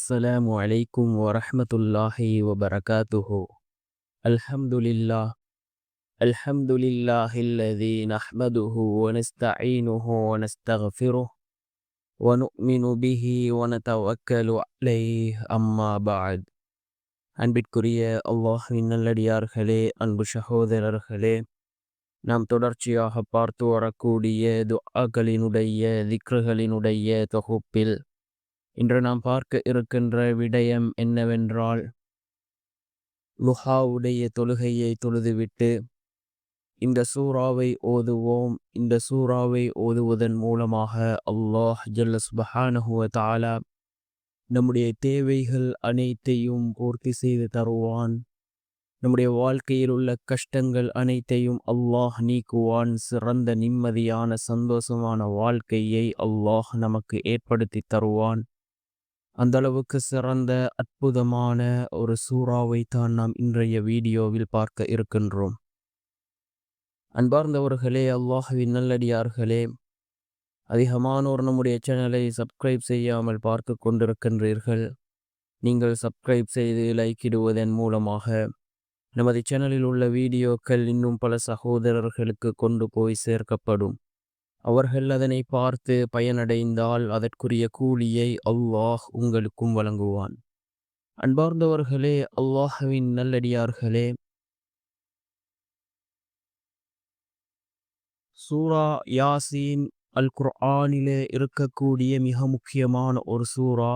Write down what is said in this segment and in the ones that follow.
السلام عليكم ورحمة الله وبركاته. الحمد لله. الحمد لله الذي نحمده ونستعينه ونستغفره ونؤمن به ونتوكل عليه أما بعد. அன்பிற்குரிய அல்லாஹ்வின் நல்லடியார்களே, அன்பு சகோதரர்களே, நாம் தொடர்ச்சியாக பார்த்து வரக்கூடிய துஆக்களினுடைய திக்ருகளினுடைய தொகுப்பில் இன்று நாம் பார்க்க இருக்கின்ற விடயம் என்னவென்றால், லுஹாவுடைய தொழுகையை தொழுதுவிட்டு இந்த சூறாவை ஓதுவோம். இந்த சூறாவை ஓதுவதன் மூலமாக அல்லாஹ் ஜல்ல சுப்ஹானஹு வ தஆலா நம்முடைய தேவைகள் அனைத்தையும் பூர்த்தி செய்து தருவான். நம்முடைய வாழ்க்கையில் உள்ள கஷ்டங்கள் அனைத்தையும் அல்லாஹ் நீக்குவான். சிறந்த நிம்மதியான சந்தோஷமான வாழ்க்கையை அல்லாஹ் நமக்கு ஏற்படுத்தி தருவான். அந்த அளவுக்கு சிறந்த அற்புதமான ஒரு சூறாவை தான் நாம் இன்றைய வீடியோவில் பார்க்க இருக்கின்றோம். அன்பார்ந்தவர்களே, அல்லாஹ்வின் நல்லடியார்களே, அதிகமானோர் நம்முடைய சேனலை சப்ஸ்கிரைப் செய்யாமல் பார்த்து கொண்டிருக்கின்றீர்கள். நீங்கள் சப்ஸ்கிரைப் செய்து லைக் இடுவதன் மூலமாக நமது சேனலில் உள்ள வீடியோக்கள் இன்னும் பல சகோதரர்களுக்கு கொண்டு போய் சேர்க்கப்படும். அவர்கள் அதனை பார்த்து பயனடைந்தால் அதற்குரிய கூலியை அல்லாஹ் உங்களுக்கும் வழங்குவான். அன்பார்ந்தவர்களே, அல்லாஹ்வின் நல்லடியார்களே, சூரா யாசீன் அல் குர்ஆனிலே இருக்கக்கூடிய மிக முக்கியமான ஒரு சூரா.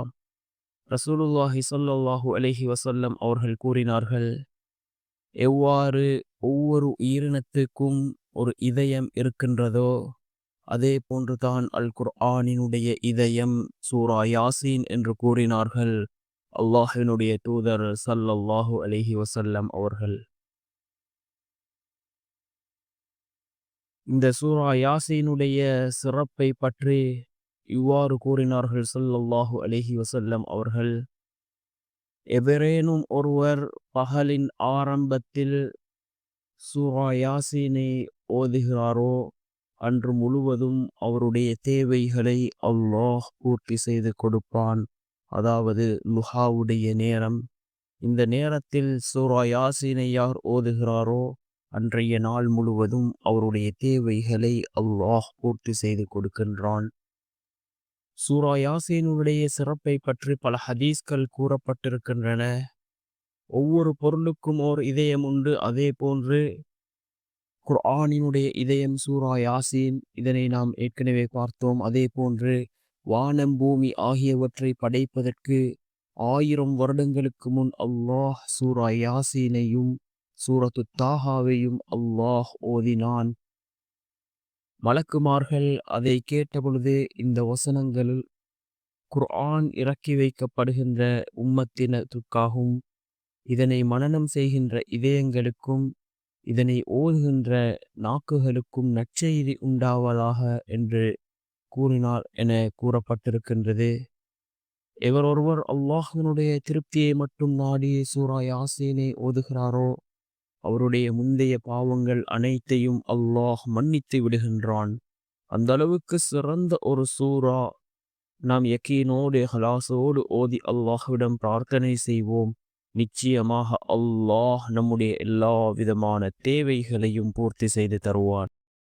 ரசூலுல்லாஹி ஸல்லல்லாஹு அலைஹி வஸல்லம் அவர்கள் கூறினார்கள், எவ்வாறு ஒவ்வொரு உயிரினத்துக்கும் ஒரு இதயம் இருக்கின்றதோ அதே போன்றுதான் அல் குர்ஆனினுடைய இதயம் சூரா யாசீன் என்று கூறினார்கள் அல்லாஹ்வினுடைய தூதர் ஸல்லல்லாஹு அலைஹி வஸல்லம் அவர்கள். இந்த சூரா யாசீனுடைய சிறப்பை பற்றி இவ்வாறு கூறினார்கள் ஸல்லல்லாஹு அலைஹி வஸல்லம் அவர்கள், எவரேனும் ஒருவர் பகலின் ஆரம்பத்தில் சூரா யாசீனை ஓதுகிறாரோ அன்று முழுவதும் அவருடைய தேவைகளை அல்லாஹ் பூர்த்தி செய்து கொடுப்பான். அதாவது லுஹாவுடைய நேரம். இந்த நேரத்தில் சூரா யாசீனை யார் ஓதுகிறாரோ அன்றைய நாள் முழுவதும் அவருடைய தேவைகளை அல்லாஹ் பூர்த்தி செய்து கொடுக்கின்றான். சூரா யாசீனுடைய சிறப்பை பற்றி பல ஹதீஸ்கள் கூறப்பட்டிருக்கின்றன. ஒவ்வொரு பொருளுக்கும் ஓர் இதயம் உண்டு. அதே போன்று குர்ஆனினுடைய இதயம் சூரா யாசீன். இதனை நாம் ஏற்கனவே பார்த்தோம். அதே போன்று வானம் பூமி ஆகியவற்றை படைப்பதற்கு 1000 வருடங்களுக்கு முன் அல்லாஹ் சூரா யாசீனையும் சூரத்து தாஹாவையும் அல்லாஹ் ஓதினான். மலக்குமார்கள் அதை கேட்டபொழுது, இந்த வசனங்கள் குர்ஆன் இறக்கி வைக்கப்படுகின்ற உம்மத்தினருக்காகவும் இதனை மனனம் செய்கின்ற இதயங்களுக்கும் இதனை ஓதுகின்ற நாக்குகளுக்கும் நற்செய்தி உண்டாவதாக என்று கூறினார் என கூறப்பட்டிருக்கின்றது. எவரொருவர் அல்லாஹ்வினுடைய திருப்தியை மட்டும் நாடி சூரா யாசீனை ஓதுகிறாரோ அவருடைய முந்தைய பாவங்கள் அனைத்தையும் அல்லாஹ் மன்னித்து விடுகின்றான். அந்த அளவுக்கு சிறந்த ஒரு சூரா. நாம் யக்கீனோடு இஹ்லாஸோடு ஓதி அல்லாஹ்விடம் பிரார்த்தனை செய்வோம். நிச்சயமாக அல்லாஹ் நம்முடைய எல்லா விதமான தேவைகளையும் பூர்த்தி செய்து தருவான்.